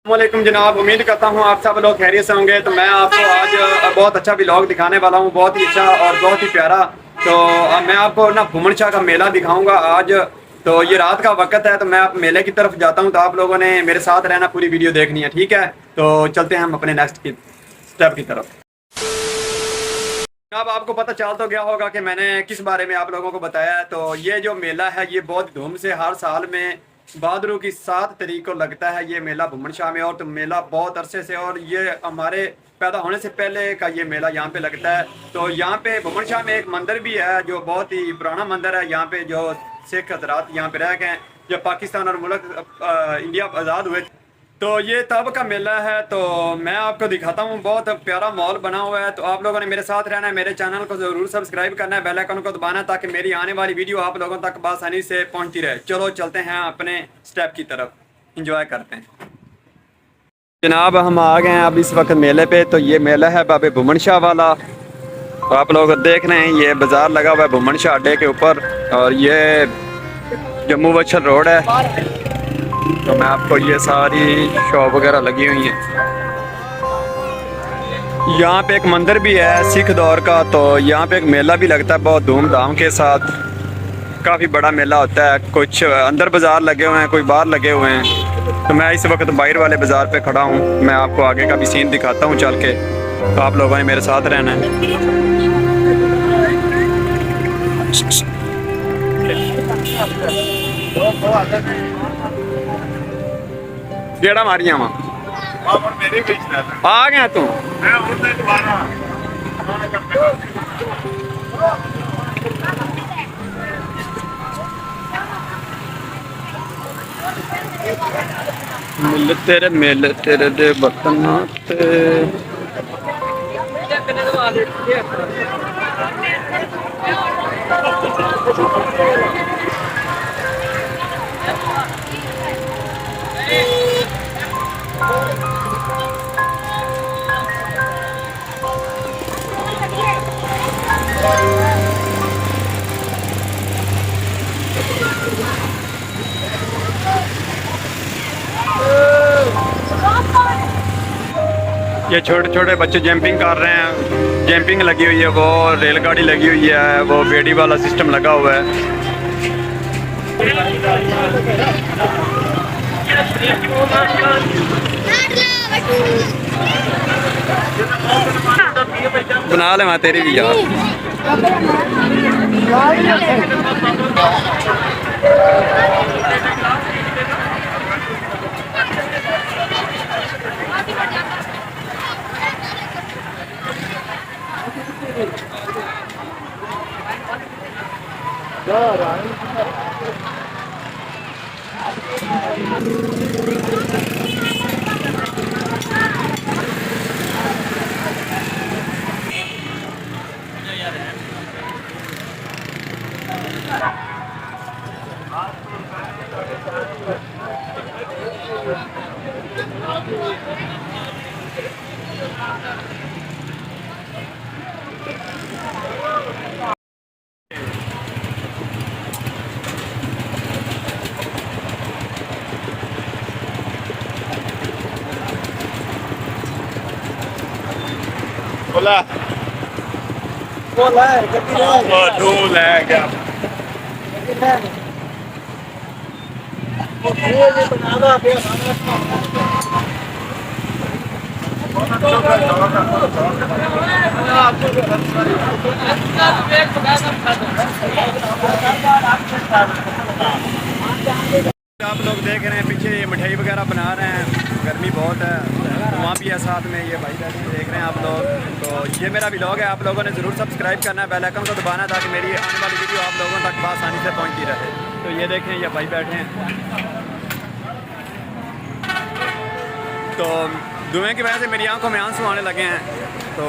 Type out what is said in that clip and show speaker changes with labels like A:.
A: वालेकुम जनाब, उम्मीद करता हूँ आप सब लोग खैरियत से होंगे। तो मैं आपको आज बहुत अच्छा व्लॉग दिखाने वाला हूँ, बहुत ही अच्छा और बहुत ही प्यारा। तो अब मैं आपको ना भुमन शाह का मेला दिखाऊंगा आज। तो ये रात का वक्त है, तो मैं आप मेले की तरफ जाता हूँ। तो आप लोगों ने मेरे साथ रहना, पूरी वीडियो देखनी है, ठीक है। तो चलते हैं हम अपने नेक्स्ट की स्टेप की तरफ। अब आपको पता चल तो गया होगा कि मैंने किस बारे में आप लोगों को बताया है। तो ये जो मेला है ये बहुत धूम से हर साल में भाद्रों की 7 तारीख को लगता है ये मेला भुमन शाह में। और तो मेला बहुत अरसे से, और ये हमारे पैदा होने से पहले का ये मेला यहाँ पे लगता है। तो यहाँ पे भुमन शाह में एक मंदिर भी है जो बहुत ही पुराना मंदिर है। यहाँ पे जो सिख हजरात यहाँ पे रह गए हैं जब पाकिस्तान और मुल्क इंडिया आज़ाद हुए। तो ये तब का मेला है। तो मैं आपको दिखाता हूँ, बहुत प्यारा मॉल बना हुआ है। तो आप लोगों ने मेरे साथ रहना है, मेरे चैनल को जरूर सब्सक्राइब करना है, बेल आइकन को दबाना है ताकि मेरी आने वाली वीडियो आप लोगों तक आसानी से पहुंचती रहे। चलो चलते हैं अपने स्टेप की तरफ, इंजॉय करते हैं। जनाब हम आ गए हैं अब इस वक्त मेले पे। तो ये मेला है बाबे भुमन शाह वाला। तो आप लोग देख रहे हैं ये बाजार लगा हुआ है भुमन शाह अड्डे के ऊपर, और ये जम्मू वच्छल रोड है। तो मैं आपको ये सारी शॉप वगैरह लगी हुई हैं। यहाँ पे एक मंदिर भी है सिख दौर का। तो यहाँ पे एक मेला भी लगता है बहुत धूमधाम के साथ, काफ़ी बड़ा मेला होता है। कुछ अंदर बाज़ार लगे हुए हैं, कोई बाहर लगे हुए हैं। तो मैं इस वक्त बाहर वाले बाज़ार पे खड़ा हूँ। मैं आपको आगे का भी सीन दिखाता हूँ चल के। तो आप लोगों ने मेरे साथ रहना है। गेड़ा मारिया वहाँ आ गया तू। मिल तेरे दे बर्तन ये छोटे छोटे बच्चे जंपिंग कर रहे हैं। जंपिंग लगी हुई है, वो रेलगाड़ी लगी हुई है, वो बेड़ी वाला सिस्टम लगा हुआ है। बना ले मैं तेरी भी यार। बोला बोला ढोल है क्या? आप लोग देख रहे हैं पीछे ये मिठाई वगैरह बना रहे हैं। गर्मी बहुत है, तो वहाँ भी है साथ में। ये भाई बैठे देख रहे हैं आप लोग। तो ये मेरा व्लॉग है, आप लोगों ने ज़रूर सब्सक्राइब करना है, बेल आइकन को दबाना है ताकि मेरी आने वाली वीडियो आप लोगों तक आसानी से पहुँचती रहे। तो ये देखें ये भाई बैठे हैं। तो धुएँ की वजह से मेरी आंखों में आंसू आने लगे हैं। तो